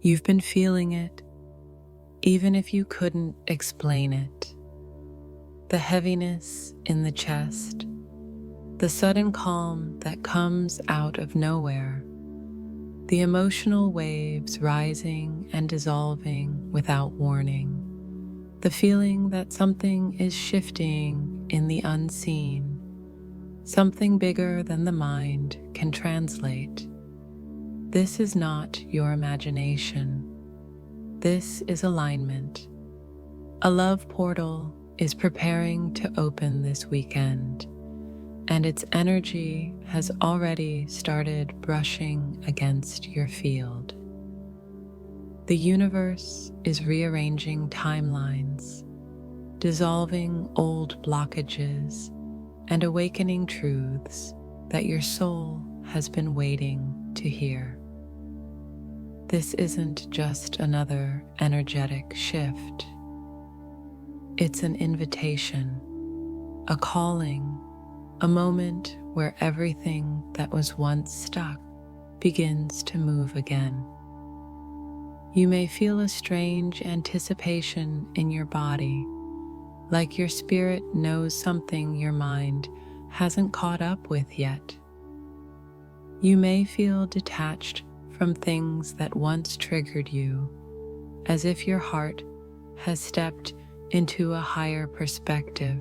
You've been feeling it, even if you couldn't explain it. The heaviness in the chest, the sudden calm that comes out of nowhere, the emotional waves rising and dissolving without warning, the feeling that something is shifting in the unseen, something bigger than the mind can translate. This is not your imagination. This is alignment. A love portal is preparing to open this weekend, and its energy has already started brushing against your field. The universe is rearranging timelines, dissolving old blockages, and awakening truths that your soul has been waiting to hear. This isn't just another energetic shift. It's an invitation, a calling, a moment where everything that was once stuck begins to move again. You may feel a strange anticipation in your body, like your spirit knows something your mind hasn't caught up with yet. You may feel detached from things that once triggered you, as if your heart has stepped into a higher perspective.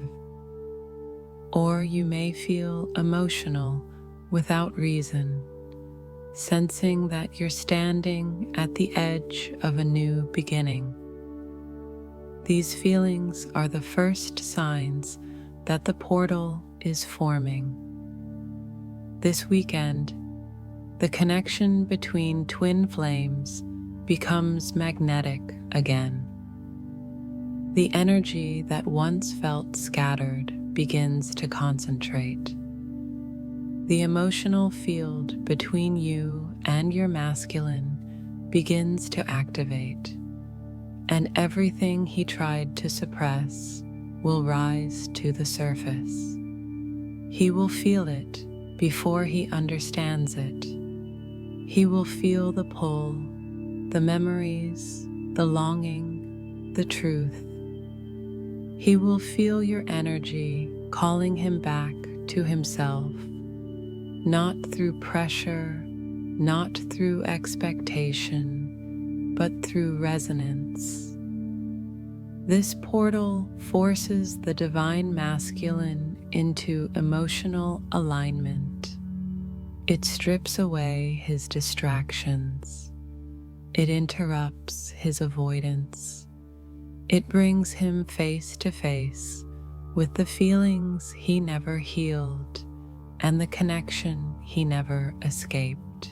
Or you may feel emotional without reason, sensing that you're standing at the edge of a new beginning. These feelings are the first signs that the portal is forming. This weekend, the connection between twin flames becomes magnetic again. The energy that once felt scattered begins to concentrate. The emotional field between you and your masculine begins to activate, and everything he tried to suppress will rise to the surface. He will feel it before he understands it. He will feel the pull, the memories, the longing, the truth. He will feel your energy calling him back to himself, not through pressure, not through expectation, but through resonance. This portal forces the divine masculine into emotional alignment. It strips away his distractions. It interrupts his avoidance. It brings him face to face with the feelings he never healed and the connection he never escaped.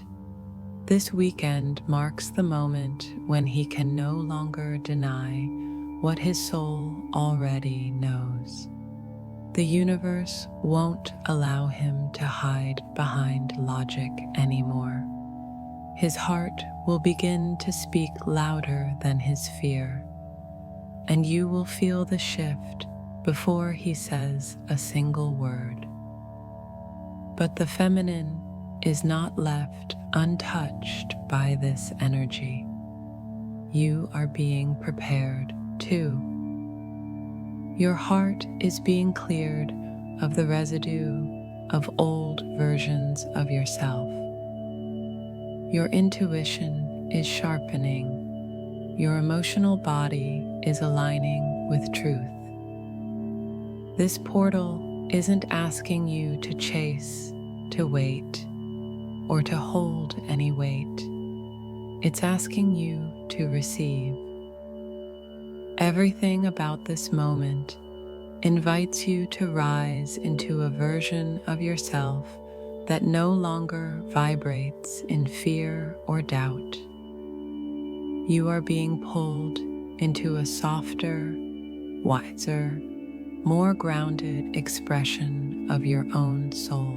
This weekend marks the moment when he can no longer deny what his soul already knows. The universe won't allow him to hide behind logic anymore. His heart will begin to speak louder than his fear, and you will feel the shift before he says a single word. But the feminine is not left untouched by this energy. You are being prepared too. Your heart is being cleared of the residue of old versions of yourself. Your intuition is sharpening. Your emotional body is aligning with truth. This portal isn't asking you to chase, to wait, or to hold any weight. It's asking you to receive. Everything about this moment invites you to rise into a version of yourself that no longer vibrates in fear or doubt. You are being pulled into a softer, wiser, more grounded expression of your own soul.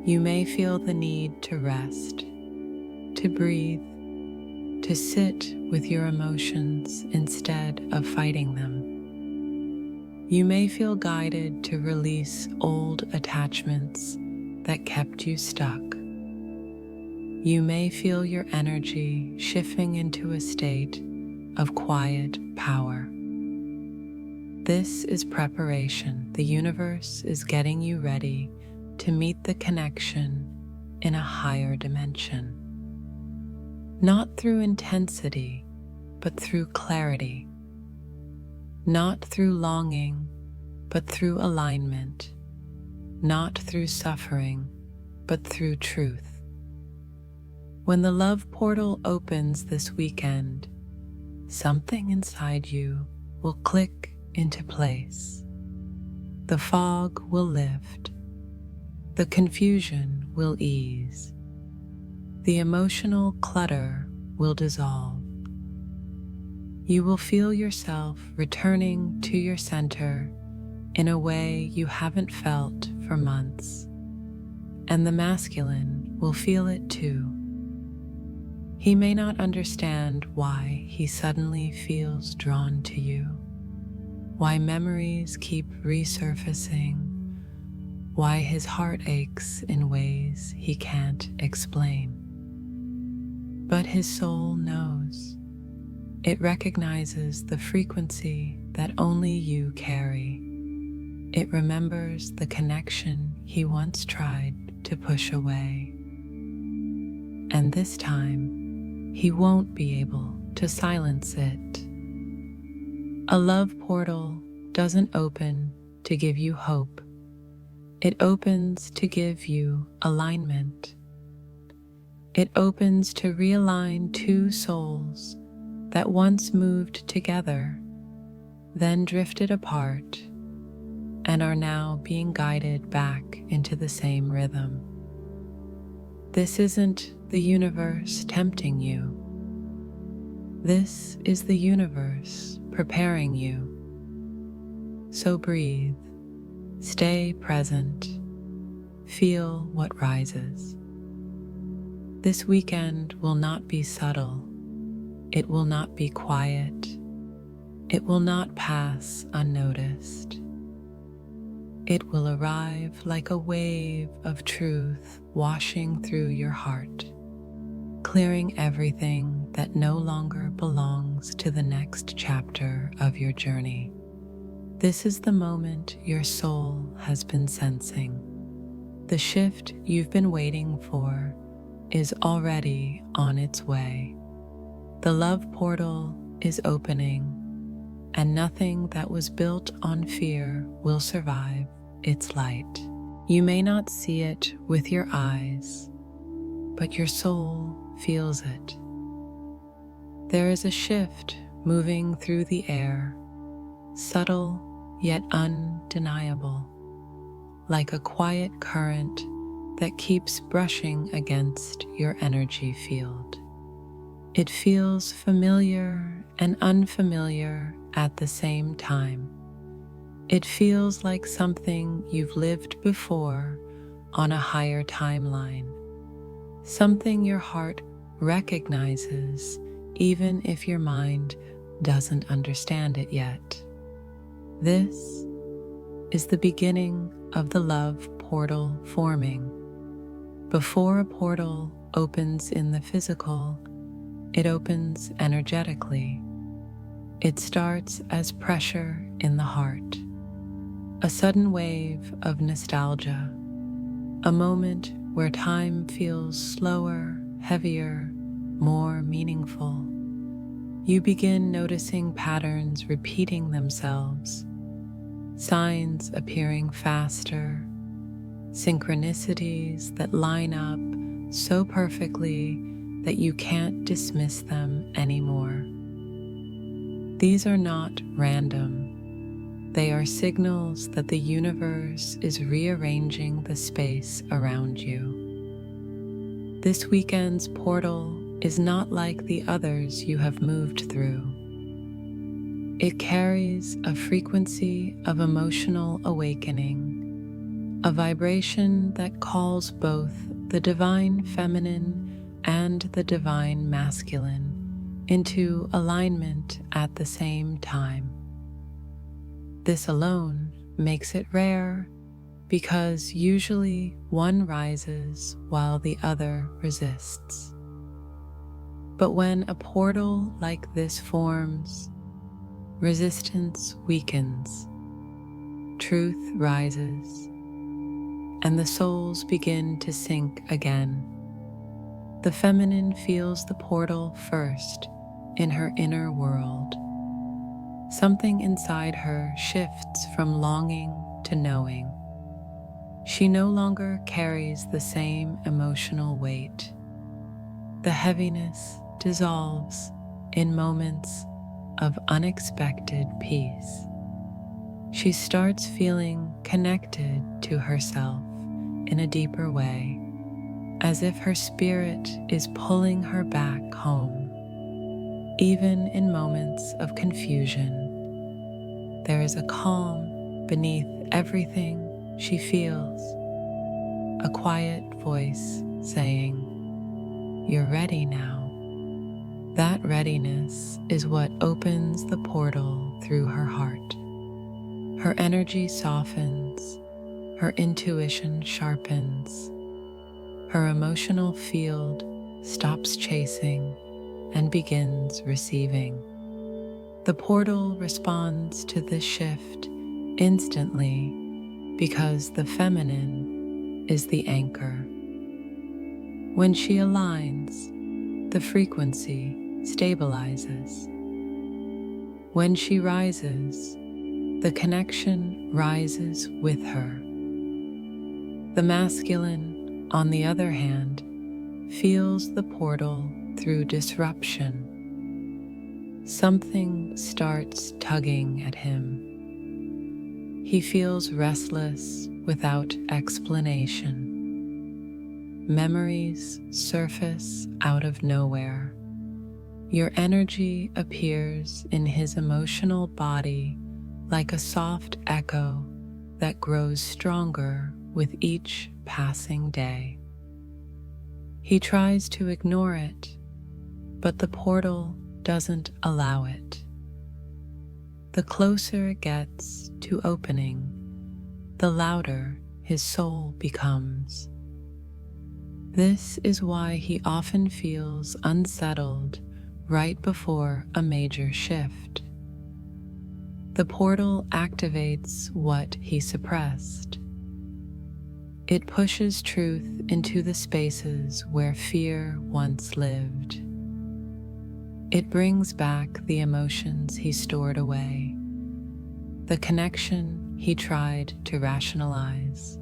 You may feel the need to rest, to breathe, to sit with your emotions instead of fighting them. You may feel guided to release old attachments that kept you stuck. you may feel your energy shifting into a state of quiet power. This is preparation. The universe is getting you ready to meet the connection in a higher dimension. Not through intensity, but through clarity. Not through longing, but through alignment. Not through suffering, but through truth. When the love portal opens this weekend, something inside you will click into place. The fog will lift. The confusion will ease. The emotional clutter will dissolve. You will feel yourself returning to your center in a way you haven't felt for months, and the masculine will feel it too. He may not understand why he suddenly feels drawn to you, why memories keep resurfacing, why his heart aches in ways he can't explain. But his soul knows. It recognizes the frequency that only you carry. It remembers the connection he once tried to push away. And this time, he won't be able to silence it. A love portal doesn't open to give you hope. It opens to give you alignment. It opens to realign two souls that once moved together, then drifted apart, and are now being guided back into the same rhythm. This isn't the universe tempting you. This is the universe preparing you. So breathe, stay present, feel what rises. This weekend will not be subtle. It will not be quiet. It will not pass unnoticed. It will arrive like a wave of truth washing through your heart, clearing everything that no longer belongs to the next chapter of your journey. This is the moment your soul has been sensing. The shift you've been waiting for is already on its way. The love portal is opening, and nothing that was built on fear will survive its light. You may not see it with your eyes, but your soul feels it. There is a shift moving through the air, subtle yet undeniable, like a quiet current that keeps brushing against your energy field. It feels familiar and unfamiliar at the same time. It feels like something you've lived before on a higher timeline, something your heart recognizes even if your mind doesn't understand it yet. This is the beginning of the love portal forming. Before a portal opens in the physical, it opens energetically. It starts as pressure in the heart, a sudden wave of nostalgia, a moment where time feels slower, heavier, more meaningful. You begin noticing patterns repeating themselves, signs appearing faster, synchronicities that line up so perfectly that you can't dismiss them anymore. These are not random. They are signals that the universe is rearranging the space around you. This weekend's portal is not like the others you have moved through. It carries a frequency of emotional awakening, a vibration that calls both the divine feminine and the divine masculine into alignment at the same time. This alone makes it rare because usually one rises while the other resists. But when a portal like this forms, resistance weakens, truth rises, and the souls begin to sync again. The feminine feels the portal first in her inner world. Something inside her shifts from longing to knowing. She no longer carries the same emotional weight. The heaviness dissolves in moments of unexpected peace. She starts feeling connected to herself in a deeper way, as if her spirit is pulling her back home. Even in moments of confusion, there is a calm beneath everything she feels, a quiet voice saying, "You're ready now." That readiness is what opens the portal through her heart. Her energy softens, her intuition sharpens, her emotional field stops chasing and begins receiving. The portal responds to this shift instantly because the feminine is the anchor. When she aligns, the frequency stabilizes. When she rises, the connection rises with her. The masculine, on the other hand, feels the portal through disruption. Something starts tugging at him. He feels restless without explanation. Memories surface out of nowhere. Your energy appears in his emotional body like a soft echo that grows stronger with each passing day. He tries to ignore it, but the portal doesn't allow it. The closer it gets to opening, the louder his soul becomes. This is why he often feels unsettled right before a major shift. The portal activates what he suppressed. It pushes truth into the spaces where fear once lived. It brings back the emotions he stored away, the connection he tried to rationalize,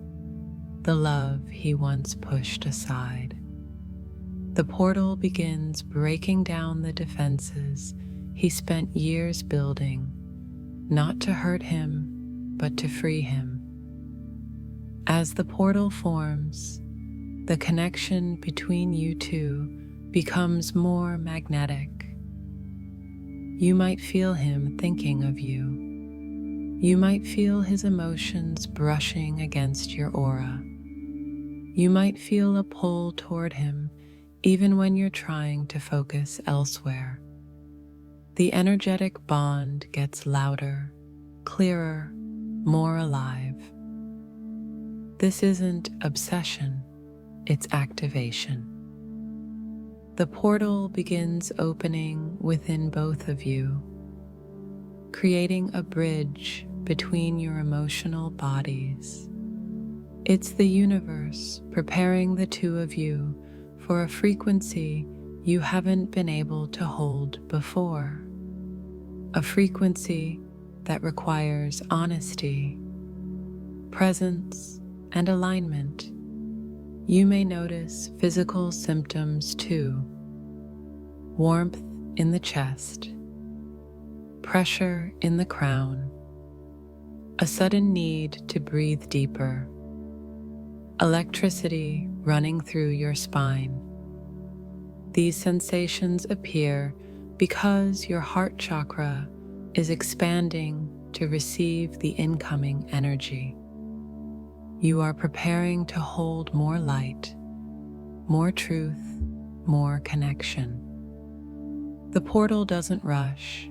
the love he once pushed aside. The portal begins breaking down the defenses he spent years building, not to hurt him, but to free him. As the portal forms, the connection between you two becomes more magnetic. You might feel him thinking of you. You might feel his emotions brushing against your aura. You might feel a pull toward him even when you're trying to focus elsewhere. The energetic bond gets louder, clearer, more alive. This isn't obsession, it's activation. The portal begins opening within both of you, creating a bridge between your emotional bodies. It's the universe preparing the two of you for a frequency you haven't been able to hold before. A frequency that requires honesty, presence, and alignment. You may notice physical symptoms too. Warmth in the chest, pressure in the crown, a sudden need to breathe deeper, electricity running through your spine. These sensations appear because your heart chakra is expanding to receive the incoming energy. You are preparing to hold more light, more truth, more connection. The portal doesn't rush.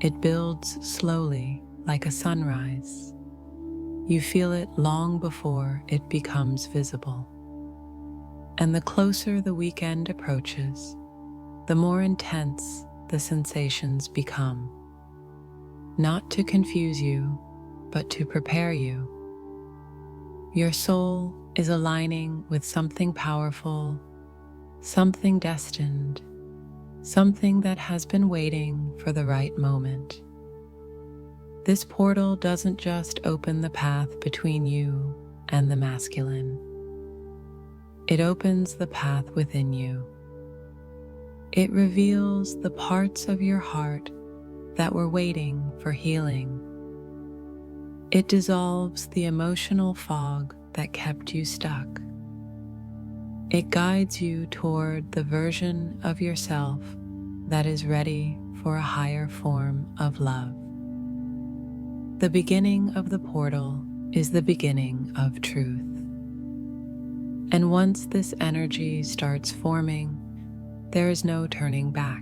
It builds slowly like a sunrise. You feel it long before it becomes visible. And the closer the weekend approaches, the more intense the sensations become. Not to confuse you, but to prepare you. Your soul is aligning with something powerful, something destined, something that has been waiting for the right moment. This portal doesn't just open the path between you and the masculine. It opens the path within you. It reveals the parts of your heart that were waiting for healing. It dissolves the emotional fog that kept you stuck. It guides you toward the version of yourself that is ready for a higher form of love. The beginning of the portal is the beginning of truth. And once this energy starts forming, there is no turning back.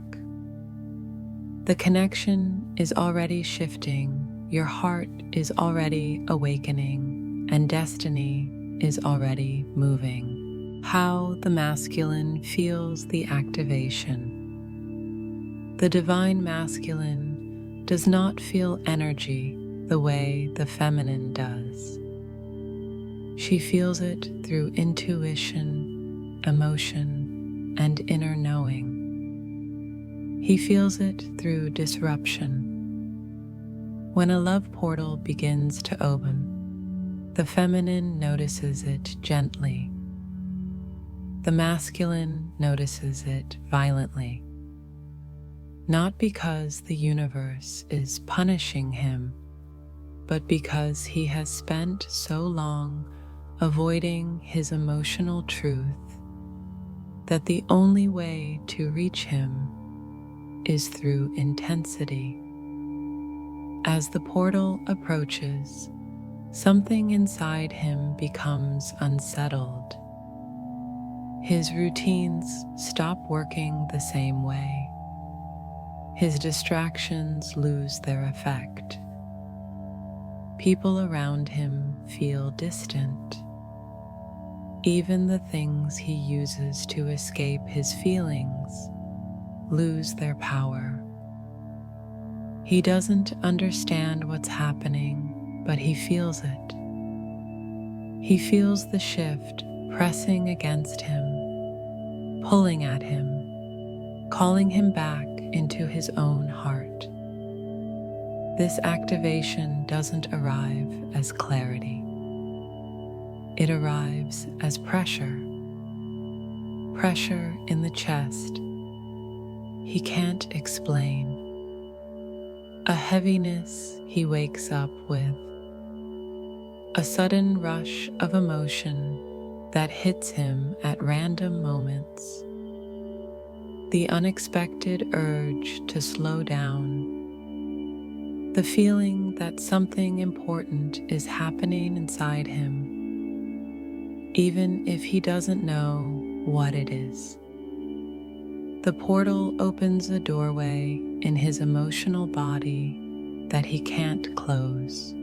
The connection is already shifting, your heart is already awakening, and destiny is already moving. How the masculine feels the activation. The divine masculine does not feel energy the way the feminine does. She feels it through intuition, emotion, and inner knowing. He feels it through disruption. When a love portal begins to open, the feminine notices it gently. The masculine notices it violently. Not because the universe is punishing him, but because he has spent so long avoiding his emotional truth that the only way to reach him is through intensity. As the portal approaches, something inside him becomes unsettled. His routines stop working the same way. His distractions lose their effect. People around him feel distant. Even the things he uses to escape his feelings lose their power. He doesn't understand what's happening, but he feels it. He feels the shift pressing against him, pulling at him, calling him back into his own heart. This activation doesn't arrive as clarity. It arrives as pressure. Pressure in the chest he can't explain. A heaviness he wakes up with. A sudden rush of emotion that hits him at random moments. The unexpected urge to slow down. The feeling that something important is happening inside him, even if he doesn't know what it is. The portal opens a doorway in his emotional body that he can't close.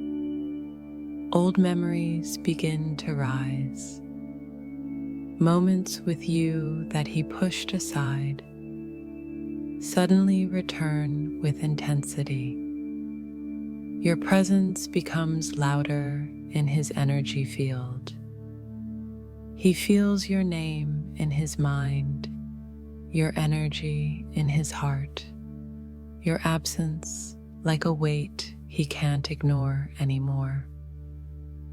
Old memories begin to rise. Moments with you that he pushed aside suddenly return with intensity. Your presence becomes louder in his energy field. He feels your name in his mind, your energy in his heart, your absence like a weight he can't ignore anymore.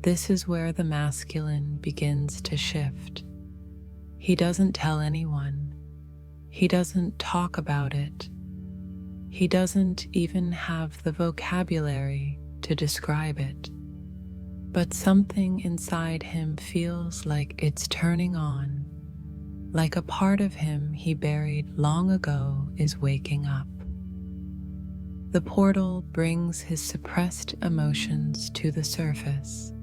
This is where the masculine begins to shift. He doesn't tell anyone. He doesn't talk about it. He doesn't even have the vocabulary to describe it. But something inside him feels like it's turning on, like a part of him he buried long ago is waking up. The portal brings his suppressed emotions to the surface.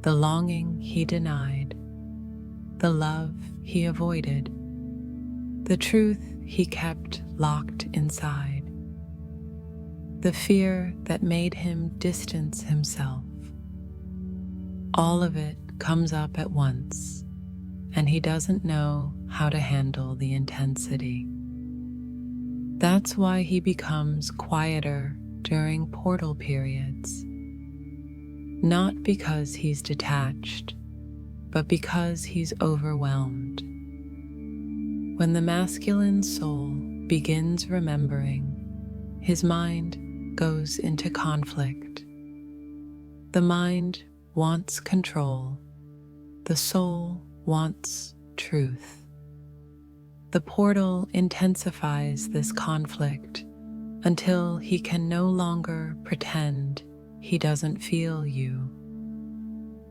The longing he denied, the love he avoided, the truth he kept locked inside, the fear that made him distance himself. All of it comes up at once, and he doesn't know how to handle the intensity. That's why he becomes quieter during portal periods. Not because he's detached, but because he's overwhelmed. When the masculine soul begins remembering, his mind goes into conflict. The mind wants control. The soul wants truth. The portal intensifies this conflict until he can no longer pretend he doesn't feel you.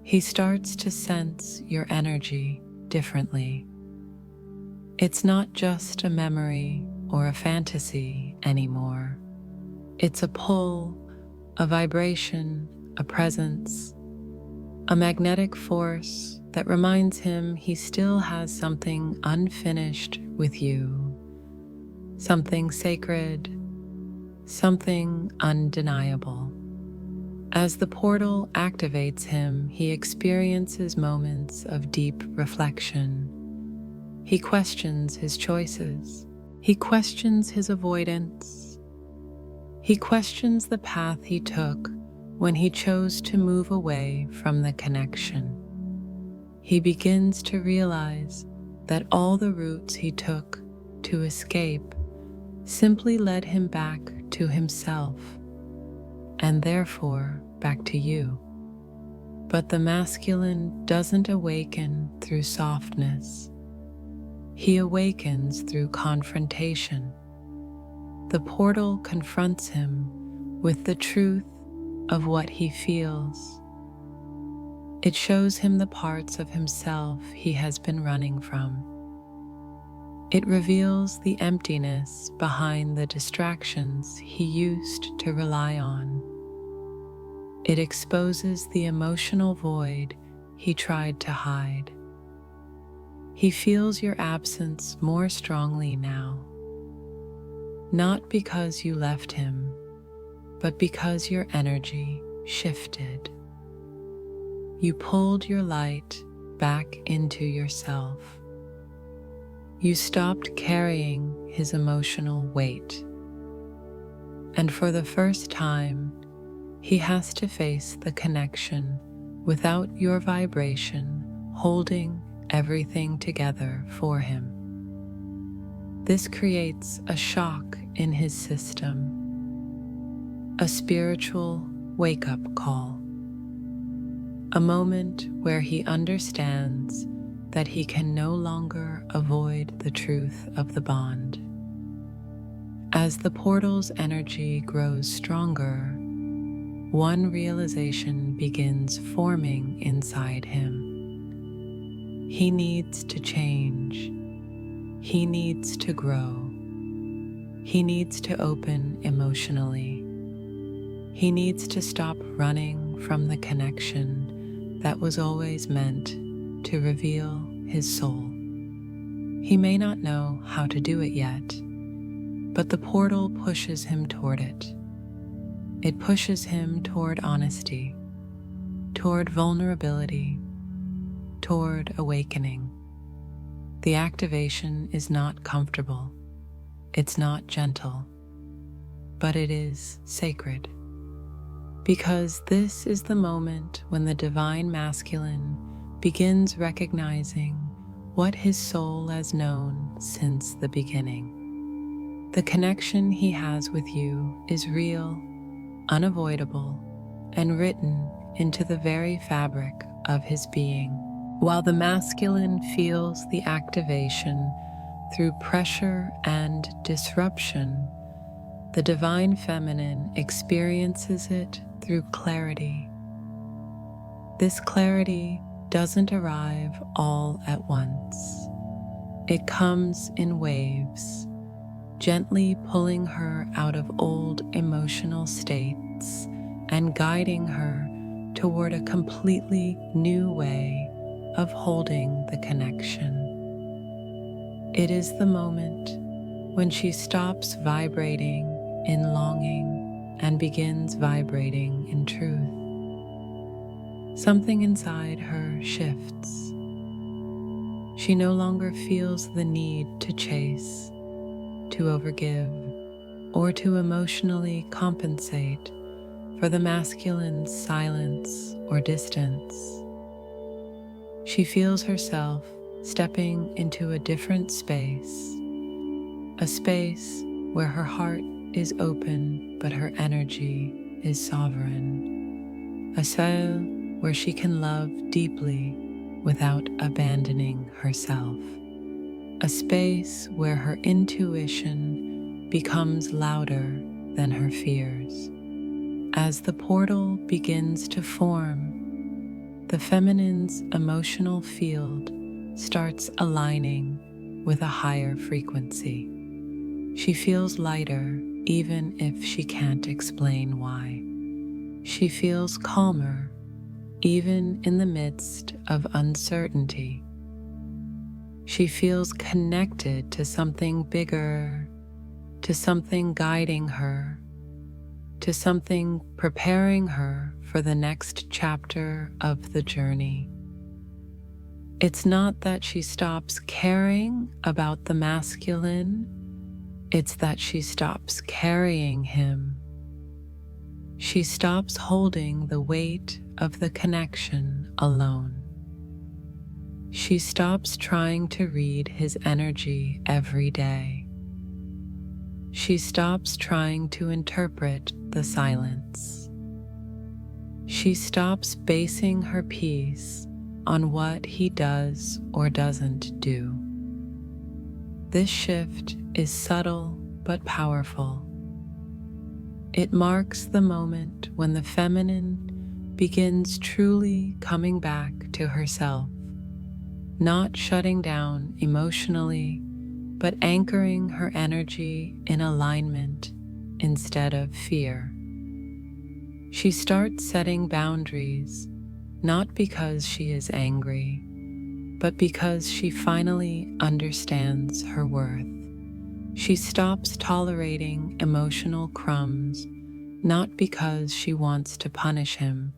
He starts to sense your energy differently. It's not just a memory or a fantasy anymore. It's a pull, a vibration, a presence, a magnetic force that reminds him he still has something unfinished with you, something sacred, something undeniable. As the portal activates him, he experiences moments of deep reflection. He questions his choices. He questions his avoidance. He questions the path he took when he chose to move away from the connection. He begins to realize that all the routes he took to escape simply led him back to himself, and therefore back to you. But the masculine doesn't awaken through softness. He awakens through confrontation. The portal confronts him with the truth of what he feels. It shows him the parts of himself he has been running from. It reveals the emptiness behind the distractions he used to rely on. It exposes the emotional void he tried to hide. He feels your absence more strongly now, not because you left him, but because your energy shifted. You pulled your light back into yourself. You stopped carrying his emotional weight. And for the first time, he has to face the connection without your vibration holding everything together for him. This creates a shock in his system, a spiritual wake-up call, a moment where he understands that he can no longer avoid the truth of the bond. As the portal's energy grows stronger, one realization begins forming inside him. He needs to change. He needs to grow. He needs to open emotionally. He needs to stop running from the connection that was always meant to reveal his soul. He may not know how to do it yet, but the portal pushes him toward it. It pushes him toward honesty, toward vulnerability, toward awakening. The activation is not comfortable. It's not gentle, but it is sacred. Because this is the moment when the divine masculine begins recognizing what his soul has known since the beginning. The connection he has with you is real, unavoidable, and written into the very fabric of his being. While the masculine feels the activation through pressure and disruption, the divine feminine experiences it through clarity. This clarity doesn't arrive all at once. It comes in waves, gently pulling her out of old emotional states and guiding her toward a completely new way of holding the connection. It is the moment when she stops vibrating in longing and begins vibrating in truth. something inside her shifts. She no longer feels the need to chase, to overgive, or to emotionally compensate for the masculine's silence or distance. She feels herself stepping into a different space, a space where her heart is open but her energy is sovereign, a cell where she can love deeply without abandoning herself, a space where her intuition becomes louder than her fears. As the portal begins to form, the feminine's emotional field starts aligning with a higher frequency. She feels lighter even if she can't explain why. She feels calmer even in the midst of uncertainty. She feels connected to something bigger, to something guiding her, to something preparing her for the next chapter of the journey. It's not that she stops caring about the masculine, it's that she stops carrying him. She stops holding the weight of the connection alone. She stops trying to read his energy every day. She stops trying to interpret the silence. She stops basing her peace on what he does or doesn't do. This shift is subtle but powerful. It marks the moment when the feminine begins truly coming back to herself, not shutting down emotionally, but anchoring her energy in alignment instead of fear. She starts setting boundaries, not because she is angry, but because she finally understands her worth. She stops tolerating emotional crumbs, not because she wants to punish him,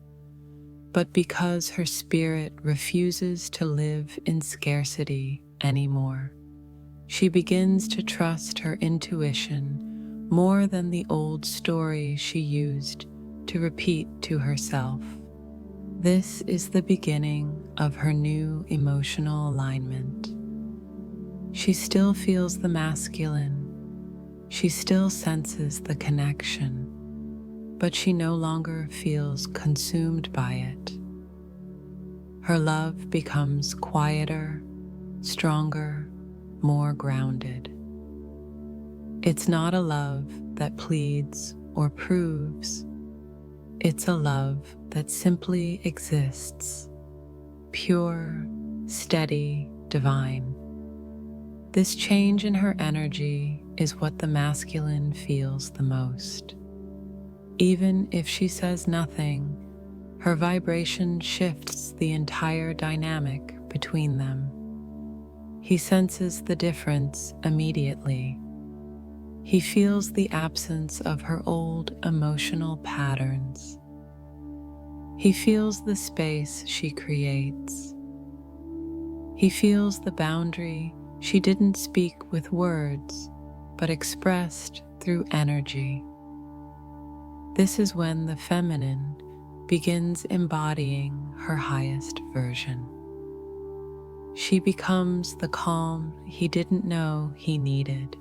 but because her spirit refuses to live in scarcity anymore. She begins to trust her intuition more than the old stories she used to repeat to herself. This is the beginning of her new emotional alignment. She still feels the masculine. She still senses the connection, but she no longer feels consumed by it. Her love becomes quieter, stronger, more grounded. It's not a love that pleads or proves. It's a love that simply exists, pure, steady, divine. This change in her energy is what the masculine feels the most. Even if she says nothing, her vibration shifts the entire dynamic between them. He senses the difference immediately. He feels the absence of her old emotional patterns. He feels the space she creates. He feels the boundary she didn't speak with words, but expressed through energy. This is when the feminine begins embodying her highest version. She becomes the calm he didn't know he needed.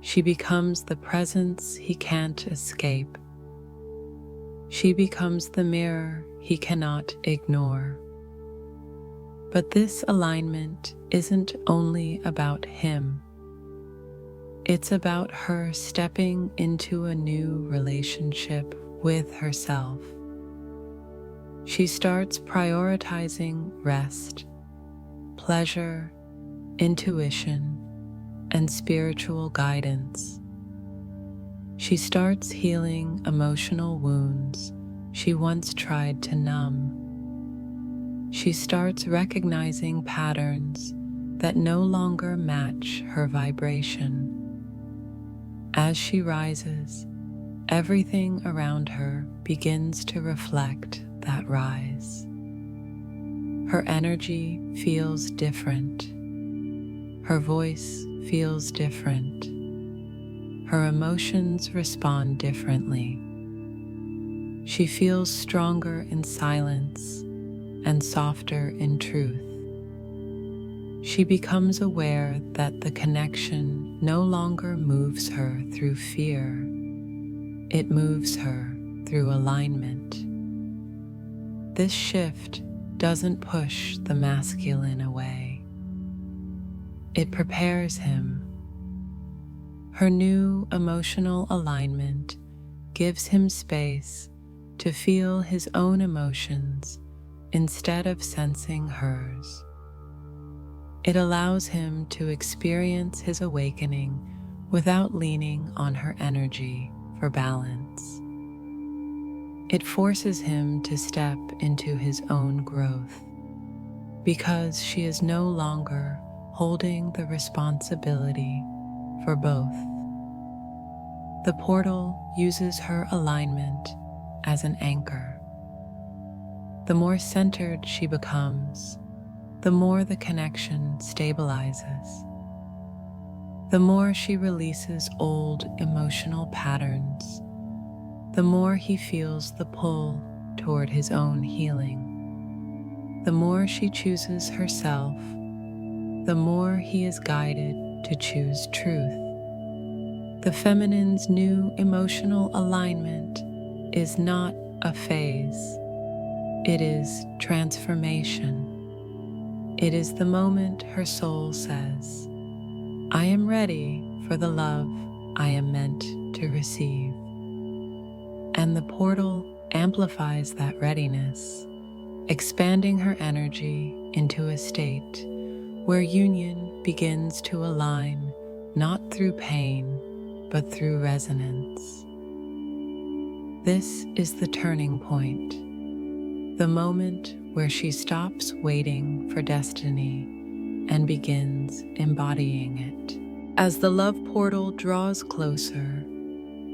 She becomes the presence he can't escape. She becomes the mirror he cannot ignore. But this alignment isn't only about him. It's about her stepping into a new relationship with herself. She starts prioritizing rest, pleasure, intuition, and spiritual guidance. She starts healing emotional wounds she once tried to numb. She starts recognizing patterns that no longer match her vibration. As she rises, everything around her begins to reflect that rise. Her energy feels different. Her voice feels different. Her emotions respond differently. She feels stronger in silence and softer in truth. She becomes aware that the connection no longer moves her through fear. It moves her through alignment. This shift doesn't push the masculine away. It prepares him. Her new emotional alignment gives him space to feel his own emotions instead of sensing hers. It allows him to experience his awakening without leaning on her energy for balance. It forces him to step into his own growth because she is no longer holding the responsibility for both. The portal uses her alignment as an anchor. The more centered she becomes, the more the connection stabilizes. The more she releases old emotional patterns, the more he feels the pull toward his own healing. The more she chooses herself, the more he is guided to choose truth. The feminine's new emotional alignment is not a phase. It is transformation. It is the moment her soul says, "I am ready for the love I am meant to receive." And the portal amplifies that readiness, expanding her energy into a state where union begins to align not through pain, but through resonance. This is the turning point, the moment where she stops waiting for destiny and begins embodying it. As the love portal draws closer,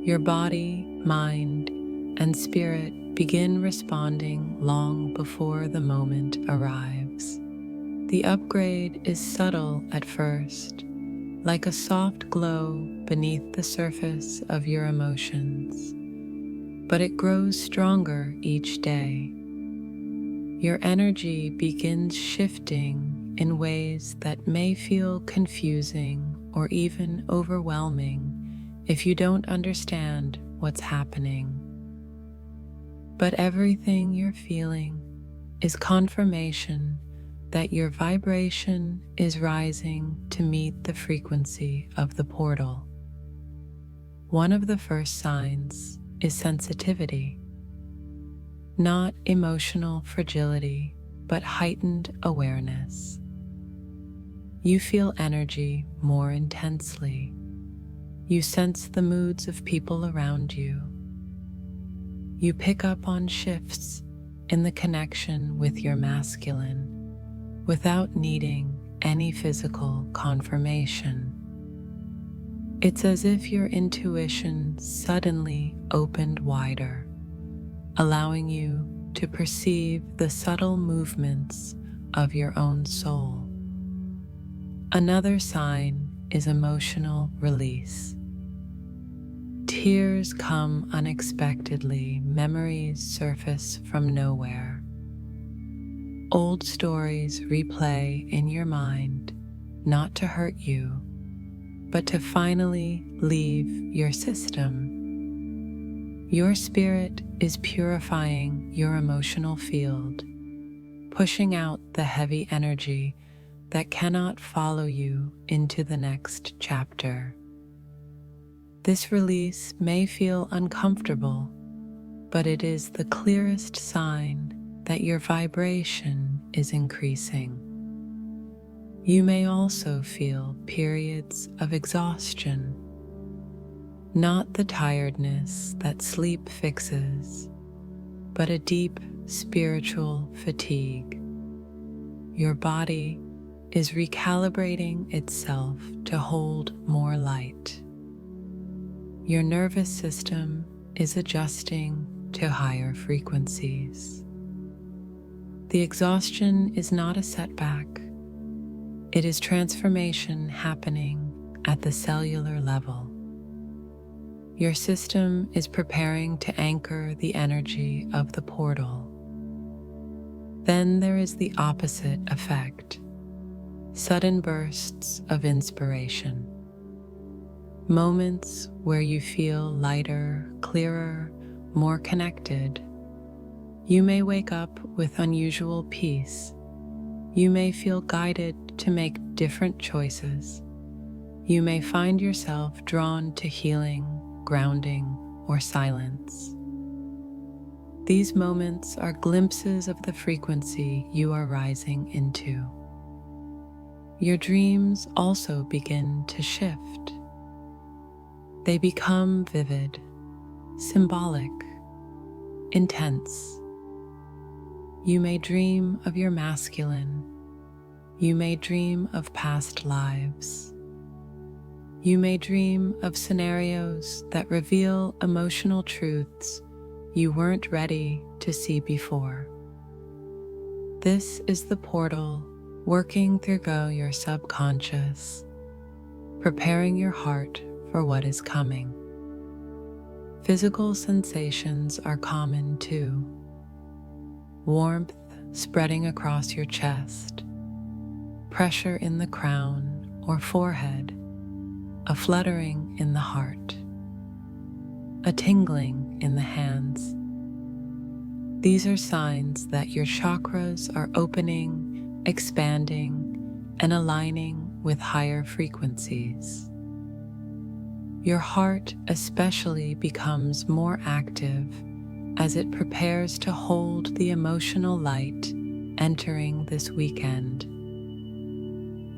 your body, mind, and spirit begin responding long before the moment arrives. The upgrade is subtle at first, like a soft glow beneath the surface of your emotions, but it grows stronger each day. Your energy begins shifting in ways that may feel confusing or even overwhelming if you don't understand what's happening. But everything you're feeling is confirmation that your vibration is rising to meet the frequency of the portal. One of the first signs is sensitivity, not emotional fragility, but heightened awareness. You feel energy more intensely. You sense the moods of people around you. You pick up on shifts in the connection with your masculine without needing any physical confirmation. It's as if your intuition suddenly opened wider, allowing you to perceive the subtle movements of your own soul. Another sign is emotional release. Tears come unexpectedly, memories surface from nowhere. Old stories replay in your mind, not to hurt you, but to finally leave your system. Your spirit is purifying your emotional field, pushing out the heavy energy that cannot follow you into the next chapter. This release may feel uncomfortable, but it is the clearest sign that your vibration is increasing. You may also feel periods of exhaustion, not the tiredness that sleep fixes, but a deep spiritual fatigue. Your body is recalibrating itself to hold more light. Your nervous system is adjusting to higher frequencies. The exhaustion is not a setback. It is transformation happening at the cellular level. Your system is preparing to anchor the energy of the portal. Then there is the opposite effect: sudden bursts of inspiration. Moments where you feel lighter, clearer, more connected. You may wake up with unusual peace. You may feel guided to make different choices. You may find yourself drawn to healing, grounding, or silence. These moments are glimpses of the frequency you are rising into. Your dreams also begin to shift. They become vivid, symbolic, intense. You may dream of your masculine. You may dream of past lives. You may dream of scenarios that reveal emotional truths you weren't ready to see before. This is the portal working through your subconscious, preparing your heart for what is coming. Physical sensations are common too. Warmth spreading across your chest, pressure in the crown or forehead, a fluttering in the heart, a tingling in the hands. These are signs that your chakras are opening, expanding, and aligning with higher frequencies. Your heart especially becomes more active as it prepares to hold the emotional light entering this weekend.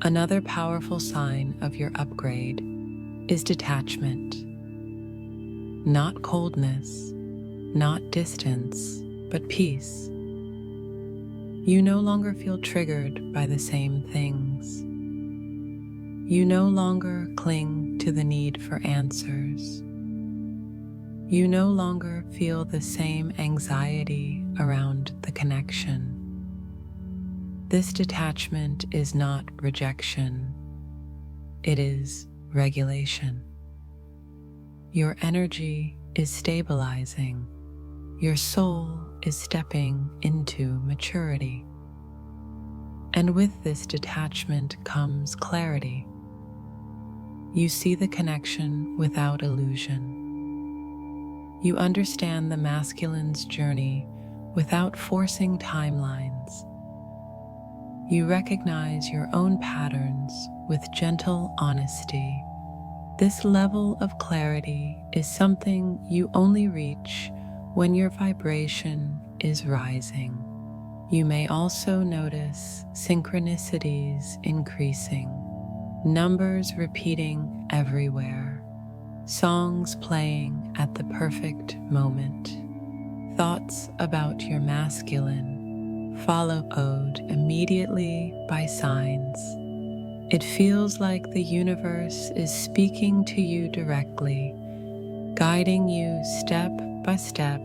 Another powerful sign of your upgrade is detachment. Not coldness, not distance, but peace. You no longer feel triggered by the same things. You no longer cling to the need for answers. You no longer feel the same anxiety around the connection. This detachment is not rejection. It is regulation. Your energy is stabilizing. Your soul is stepping into maturity. And with this detachment comes clarity. You see the connection without illusion. You understand the masculine's journey without forcing timelines. You recognize your own patterns with gentle honesty. This level of clarity is something you only reach when your vibration is rising. You may also notice synchronicities increasing, numbers repeating everywhere, songs playing at the perfect moment, thoughts about your masculine followed immediately by signs. It feels like the universe is speaking to you directly, guiding you step by step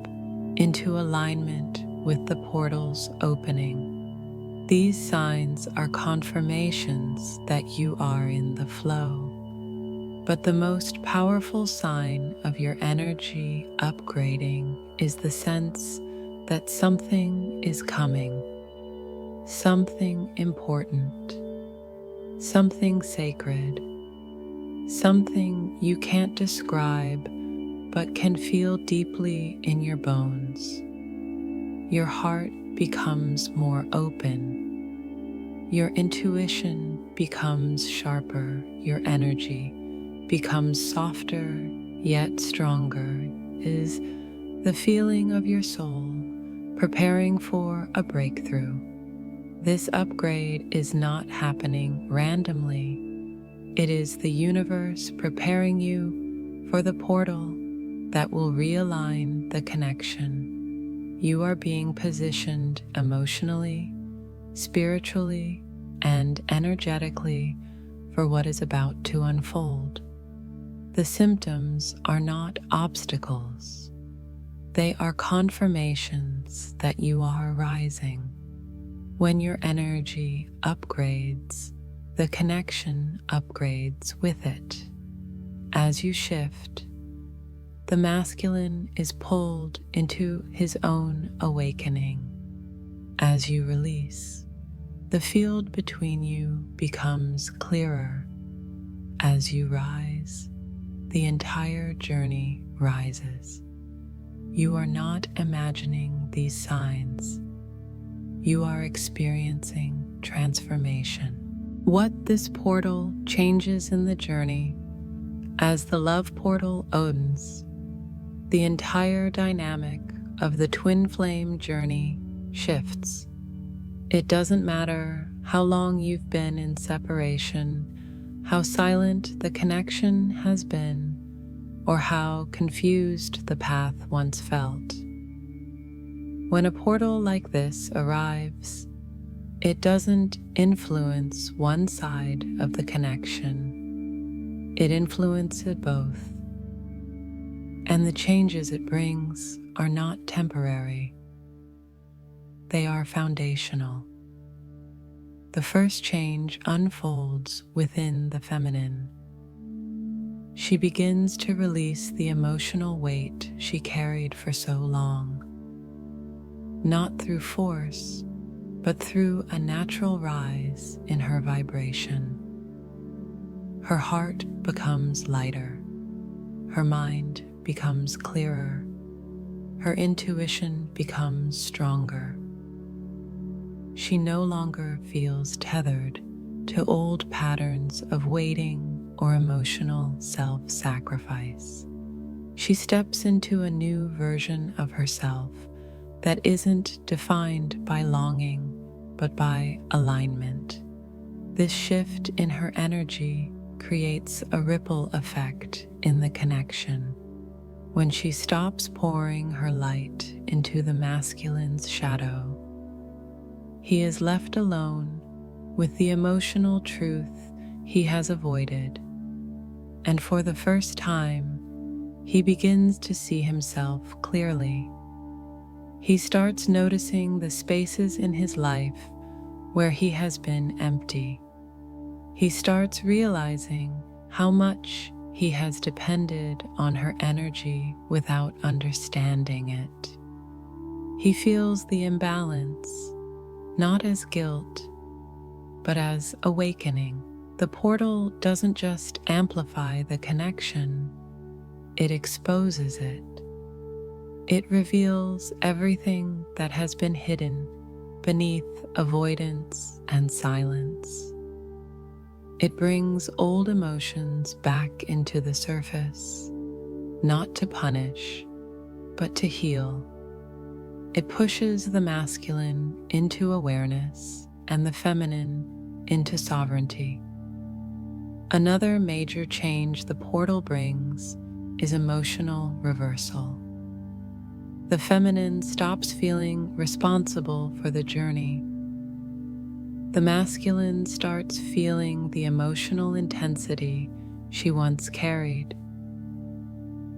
into alignment with the portal's opening. These signs are confirmations that you are in the flow. But the most powerful sign of your energy upgrading is the sense that something is coming, something important, something sacred, something you can't describe but can feel deeply in your bones. Your heart becomes more open. Your intuition becomes sharper. Your energy becomes softer yet stronger. Is the feeling of your soul preparing for a breakthrough. This upgrade is not happening randomly. It is the universe preparing you for the portal that will realign the connection. You are being positioned emotionally, spiritually, and energetically for what is about to unfold. The symptoms are not obstacles. They are confirmations that you are rising. When your energy upgrades, the connection upgrades with it. As you shift, the masculine is pulled into his own awakening. As you release, the field between you becomes clearer. As you rise, the entire journey rises. You are not imagining these signs. You are experiencing transformation. What this portal changes in the journey, as the love portal opens, the entire dynamic of the twin flame journey shifts. It doesn't matter how long you've been in separation, how silent the connection has been, or how confused the path once felt. When a portal like this arrives, it doesn't influence one side of the connection. It influences both. And the changes it brings are not temporary. They are foundational. The first change unfolds within the feminine. She begins to release the emotional weight she carried for so long. Not through force, but through a natural rise in her vibration. Her heart becomes lighter. Her mind becomes clearer. Her intuition becomes stronger. She no longer feels tethered to old patterns of waiting or emotional self-sacrifice. She steps into a new version of herself that isn't defined by longing, but by alignment. This shift in her energy creates a ripple effect in the connection. When she stops pouring her light into the masculine's shadow, he is left alone with the emotional truth he has avoided, and for the first time, he begins to see himself clearly. He starts noticing the spaces in his life where he has been empty. He starts realizing how much he has depended on her energy without understanding it. He feels the imbalance, not as guilt, but as awakening. The portal doesn't just amplify the connection, it exposes it. It reveals everything that has been hidden beneath avoidance and silence. It brings old emotions back into the surface, not to punish, but to heal. It pushes the masculine into awareness and the feminine into sovereignty. Another major change the portal brings is emotional reversal. The feminine stops feeling responsible for the journey. The masculine starts feeling the emotional intensity she once carried.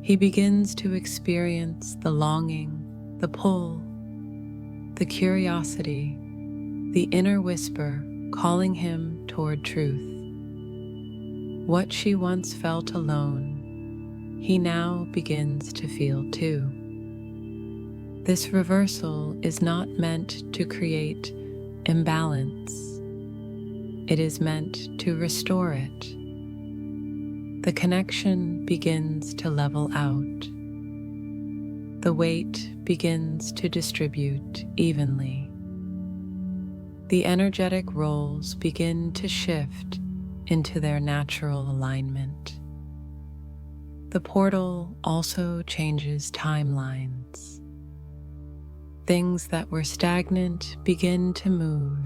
He begins to experience the longing, the pull, the curiosity, the inner whisper calling him toward truth. What she once felt alone, he now begins to feel too. This reversal is not meant to create imbalance. It is meant to restore it. The connection begins to level out. The weight begins to distribute evenly. The energetic roles begin to shift into their natural alignment. The portal also changes timelines. Things that were stagnant begin to move.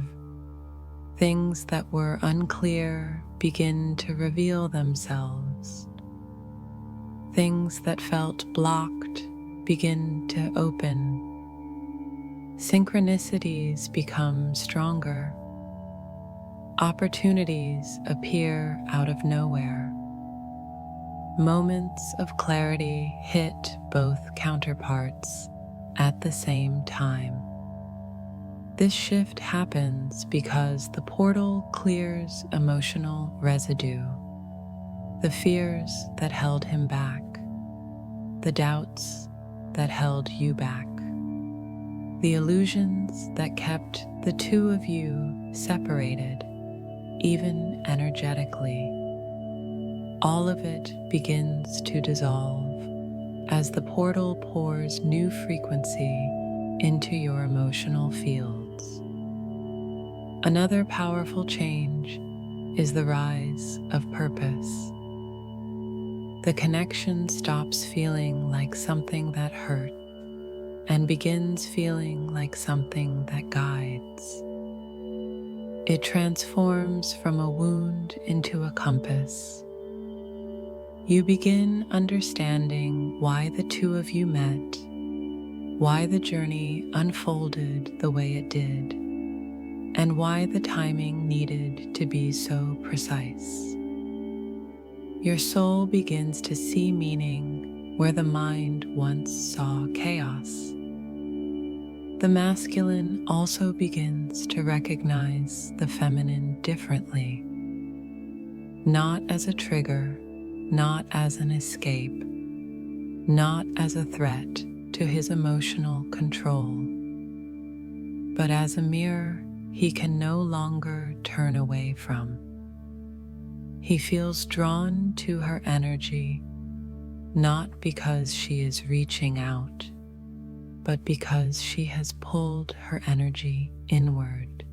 Things that were unclear begin to reveal themselves. Things that felt blocked begin to open. Synchronicities become stronger. Opportunities appear out of nowhere. Moments of clarity hit both counterparts at the same time. This shift happens because the portal clears emotional residue, the fears that held him back, the doubts that held you back, the illusions that kept the two of you separated, even energetically. All of it begins to dissolve as the portal pours new frequency into your emotional fields. Another powerful change is the rise of purpose. The connection stops feeling like something that hurt and begins feeling like something that guides. It transforms from a wound into a compass. You begin understanding why the two of you met, why the journey unfolded the way it did, and why the timing needed to be so precise. Your soul begins to see meaning where the mind once saw chaos. The masculine also begins to recognize the feminine differently, not as a trigger, not as an escape, not as a threat to his emotional control, but as a mirror he can no longer turn away from. He feels drawn to her energy, not because she is reaching out, but because she has pulled her energy inward.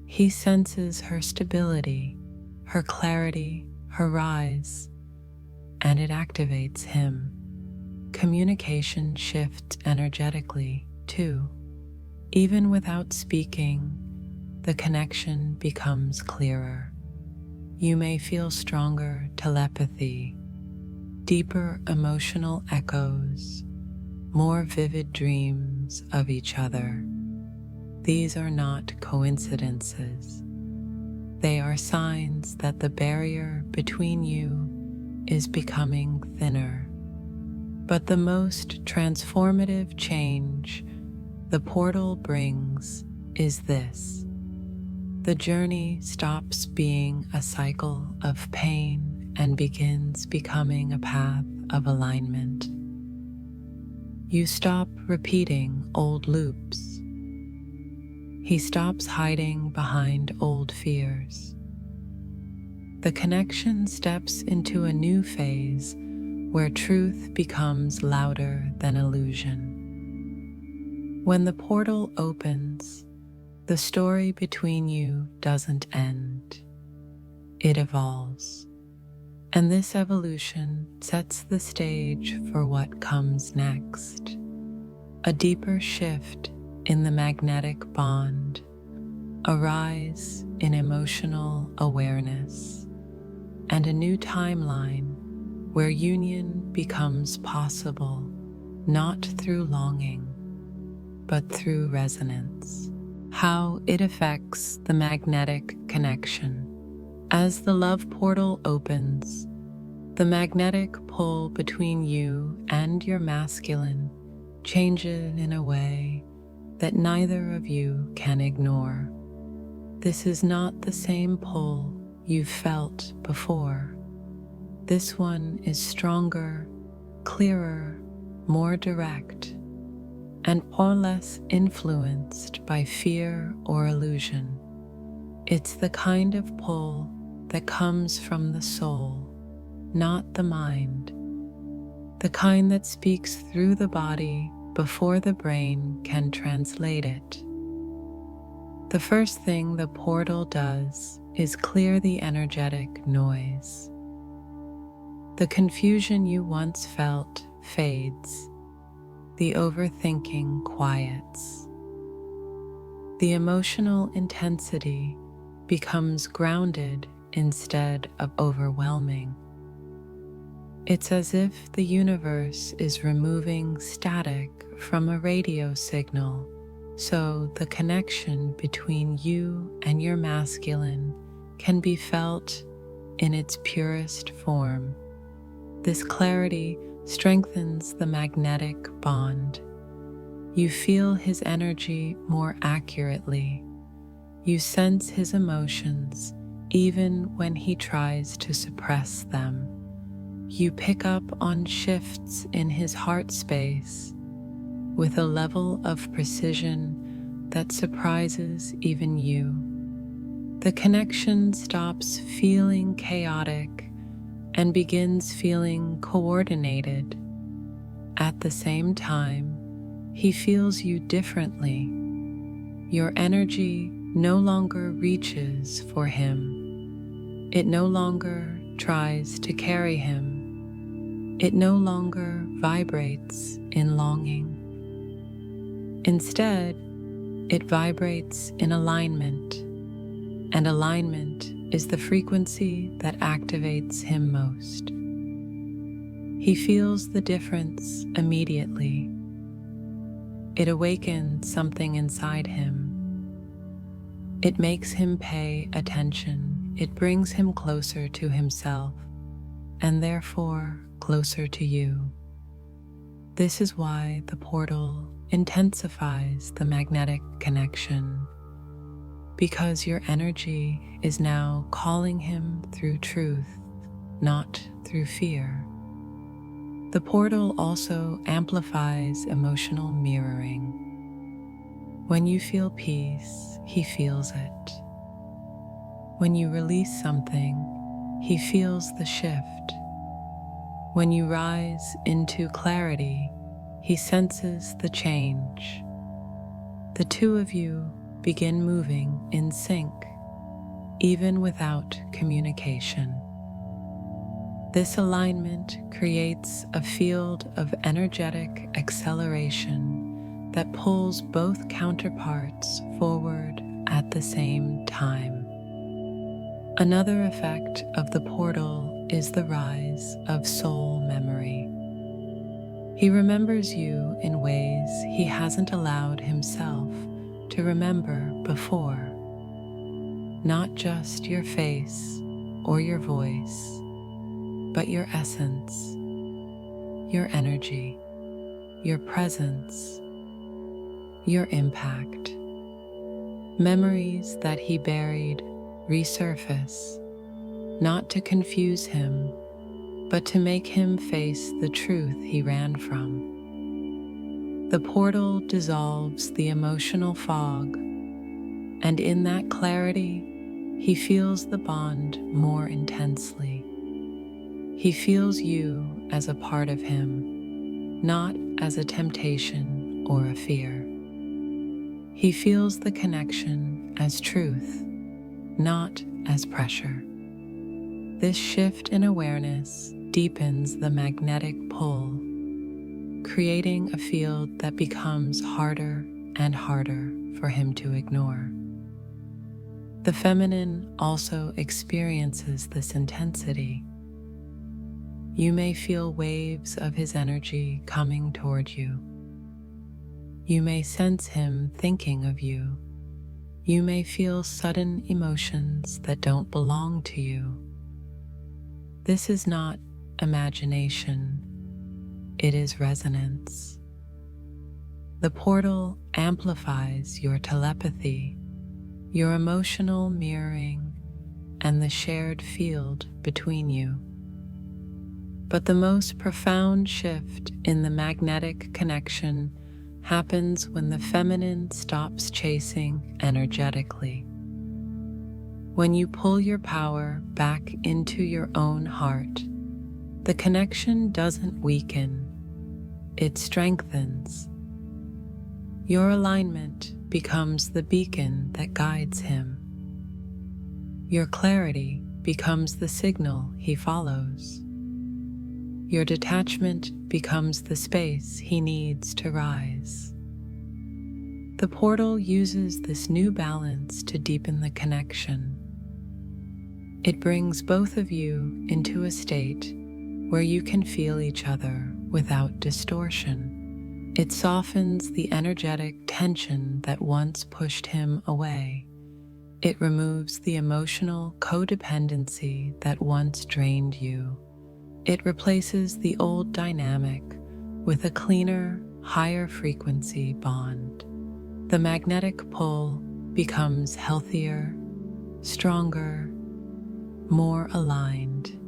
He senses her stability, her clarity, her rise, and it activates him. Communication shifts energetically, too. Even without speaking, the connection becomes clearer. You may feel stronger telepathy, deeper emotional echoes, more vivid dreams of each other. These are not coincidences. They are signs that the barrier between you is becoming thinner. But the most transformative change the portal brings is this. The journey stops being a cycle of pain and begins becoming a path of alignment. You stop repeating old loops. He stops hiding behind old fears. The connection steps into a new phase where truth becomes louder than illusion. When the portal opens, the story between you doesn't end. It evolves. And this evolution sets the stage for what comes next. A deeper shift in the magnetic bond, a rise in emotional awareness, and a new timeline where union becomes possible, not through longing, but through resonance. How it affects the magnetic connection. As the love portal opens, the magnetic pull between you and your masculine changes in a way that neither of you can ignore. This is not the same pull you've felt before. This one is stronger, clearer, more direct, and far less influenced by fear or illusion. It's the kind of pull that comes from the soul, not the mind, the kind that speaks through the body before the brain can translate it. The first thing the portal does is clear the energetic noise. The confusion you once felt fades. The overthinking quiets. The emotional intensity becomes grounded instead of overwhelming. It's as if the universe is removing static from a radio signal, so the connection between you and your masculine can be felt in its purest form. This clarity strengthens the magnetic bond. You feel his energy more accurately. You sense his emotions even when he tries to suppress them. You pick up on shifts in his heart space with a level of precision that surprises even you. The connection stops feeling chaotic and begins feeling coordinated. At the same time, he feels you differently. Your energy no longer reaches for him. It no longer tries to carry him. It no longer vibrates in longing. Instead, it vibrates in alignment, and alignment is the frequency that activates him most. He feels the difference immediately. It awakens something inside him. It makes him pay attention. It brings him closer to himself, and therefore closer to you. This is why the portal intensifies the magnetic connection, because your energy is now calling him through truth, not through fear. The portal also amplifies emotional mirroring. When you feel peace, he feels it. When you release something, he feels the shift. When you rise into clarity, he senses the change. The two of you begin moving in sync, even without communication. This alignment creates a field of energetic acceleration that pulls both counterparts forward at the same time. Another effect of the portal is the rise of soul memory. He remembers you in ways he hasn't allowed himself to remember before. Not just your face or your voice, but your essence, your energy, your presence, your impact. Memories that he buried resurface, not to confuse him, but to make him face the truth he ran from. The portal dissolves the emotional fog, and in that clarity, he feels the bond more intensely. He feels you as a part of him, not as a temptation or a fear. He feels the connection as truth, not as pressure. This shift in awareness deepens the magnetic pull, creating a field that becomes harder and harder for him to ignore. The feminine also experiences this intensity. You may feel waves of his energy coming toward you. You may sense him thinking of you. You may feel sudden emotions that don't belong to you. This is not imagination, it is resonance. The portal amplifies your telepathy, your emotional mirroring, and the shared field between you. But the most profound shift in the magnetic connection happens when the feminine stops chasing energetically. When you pull your power back into your own heart, the connection doesn't weaken, it strengthens. Your alignment becomes the beacon that guides him. Your clarity becomes the signal he follows. Your detachment becomes the space he needs to rise. The portal uses this new balance to deepen the connection. It brings both of you into a state where you can feel each other without distortion. It softens the energetic tension that once pushed him away. It removes the emotional codependency that once drained you. It replaces the old dynamic with a cleaner, higher frequency bond. The magnetic pull becomes healthier, stronger, more aligned.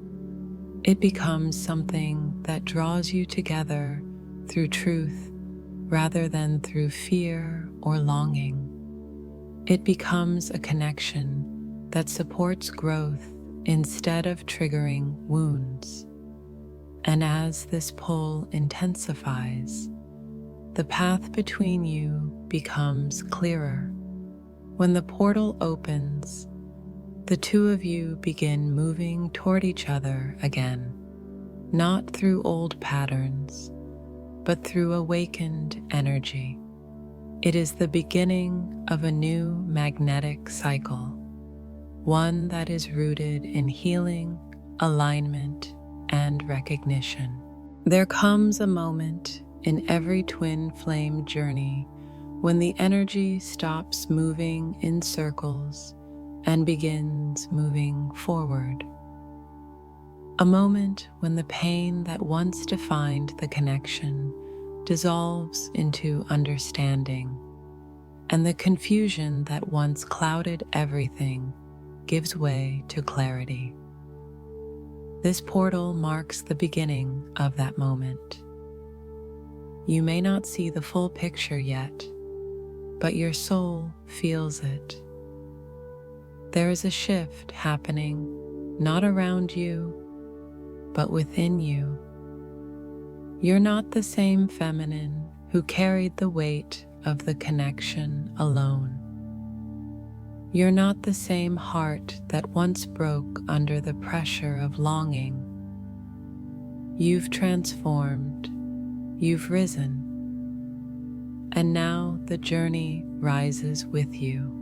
It becomes something that draws you together through truth rather than through fear or longing. It becomes a connection that supports growth instead of triggering wounds. And as this pull intensifies, the path between you becomes clearer. When the portal opens, the two of you begin moving toward each other again, not through old patterns, but through awakened energy. It is the beginning of a new magnetic cycle, one that is rooted in healing, alignment, and recognition. There comes a moment in every twin flame journey when the energy stops moving in circles and begins moving forward. A moment when the pain that once defined the connection dissolves into understanding, and the confusion that once clouded everything gives way to clarity. This portal marks the beginning of that moment. You may not see the full picture yet, but your soul feels it. There is a shift happening, not around you, but within you. You're not the same feminine who carried the weight of the connection alone. You're not the same heart that once broke under the pressure of longing. You've transformed, you've risen, and now the journey rises with you.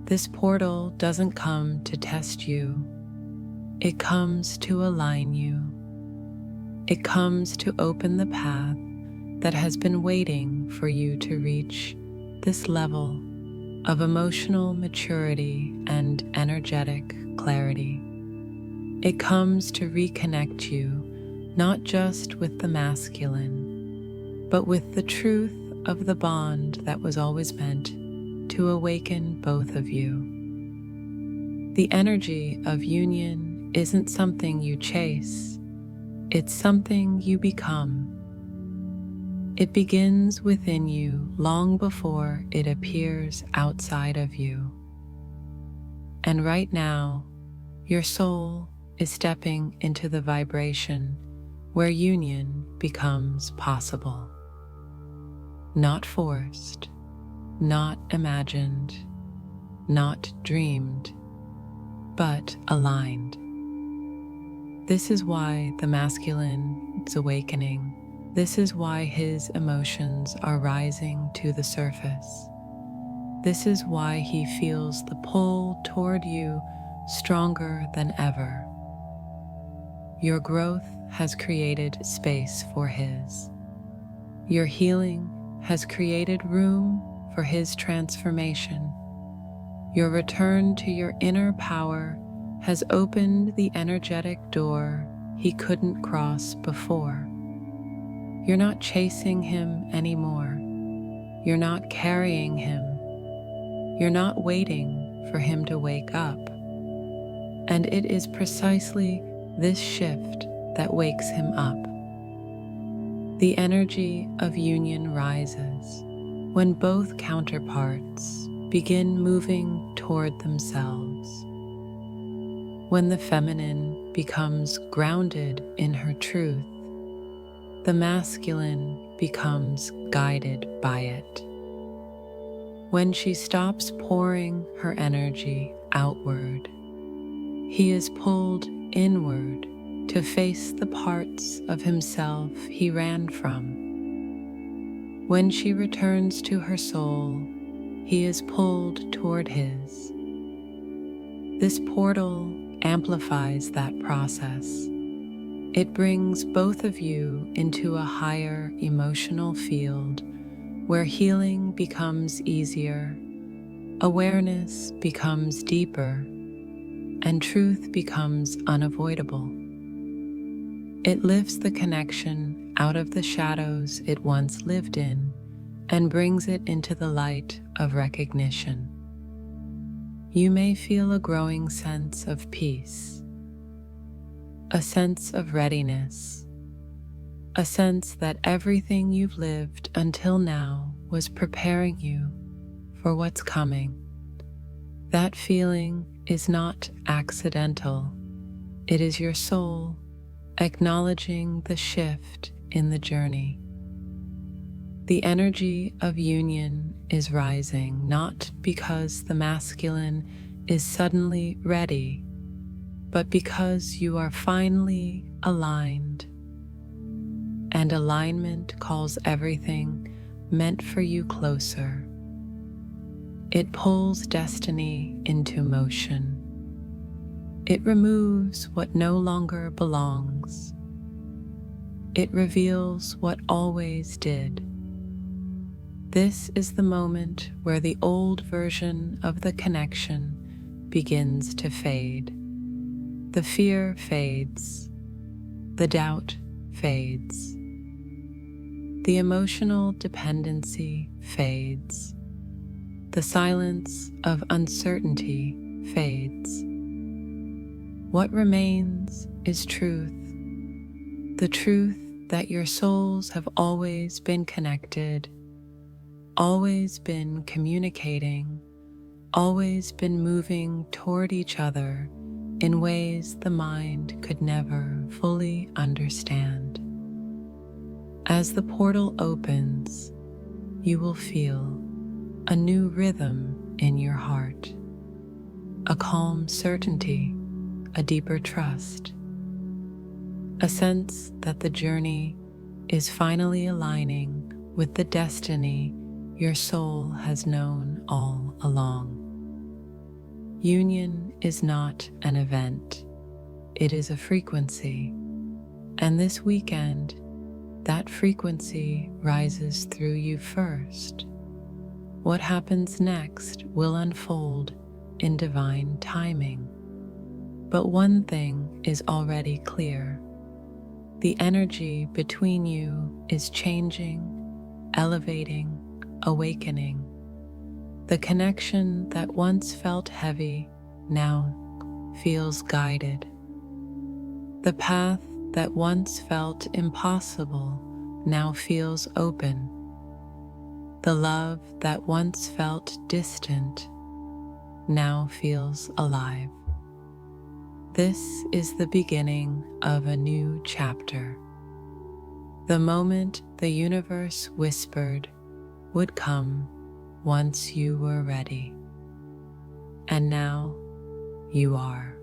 This portal doesn't come to test you, it comes to align you. It comes to open the path that has been waiting for you to reach this level of emotional maturity and energetic clarity. It comes to reconnect you not just with the masculine, but with the truth of the bond that was always meant to awaken both of you. The energy of union isn't something you chase, it's something you become. It begins within you long before it appears outside of you. And right now, your soul is stepping into the vibration where union becomes possible. Not forced, not imagined, not dreamed, but aligned. This is why the masculine is awakening. This is why his emotions are rising to the surface. This is why he feels the pull toward you stronger than ever. Your growth has created space for his. Your healing has created room for his transformation. Your return to your inner power has opened the energetic door he couldn't cross before. You're not chasing him anymore. You're not carrying him. You're not waiting for him to wake up. And it is precisely this shift that wakes him up. The energy of union rises when both counterparts begin moving toward themselves. When the feminine becomes grounded in her truth, the masculine becomes guided by it. When she stops pouring her energy outward, he is pulled inward to face the parts of himself he ran from. When she returns to her soul, he is pulled toward his. This portal amplifies that process. It brings both of you into a higher emotional field where healing becomes easier, awareness becomes deeper, and truth becomes unavoidable. It lifts the connection out of the shadows it once lived in and brings it into the light of recognition. You may feel a growing sense of peace, a sense of readiness, a sense that everything you've lived until now was preparing you for what's coming. That feeling is not accidental. It is your soul acknowledging the shift in the journey. The energy of union is rising, not because the masculine is suddenly ready, but because you are finally aligned. And alignment calls everything meant for you closer. It pulls destiny into motion. It removes what no longer belongs. It reveals what always did. This is the moment where the old version of the connection begins to fade. The fear fades. The doubt fades. The emotional dependency fades. The silence of uncertainty fades. What remains is truth. The truth that your souls have always been connected, always been communicating, always been moving toward each other in ways the mind could never fully understand. As the portal opens, you will feel a new rhythm in your heart, a calm certainty, a deeper trust, a sense that the journey is finally aligning with the destiny your soul has known all along. Union is not an event, it is a frequency, and this weekend, that frequency rises through you first. What happens next will unfold in divine timing. But one thing is already clear. The energy between you is changing, elevating, awakening. The connection that once felt heavy now feels guided. The path that once felt impossible now feels open. The love that once felt distant now feels alive. This is the beginning of a new chapter. The moment the universe whispered would come once you were ready. And now you are.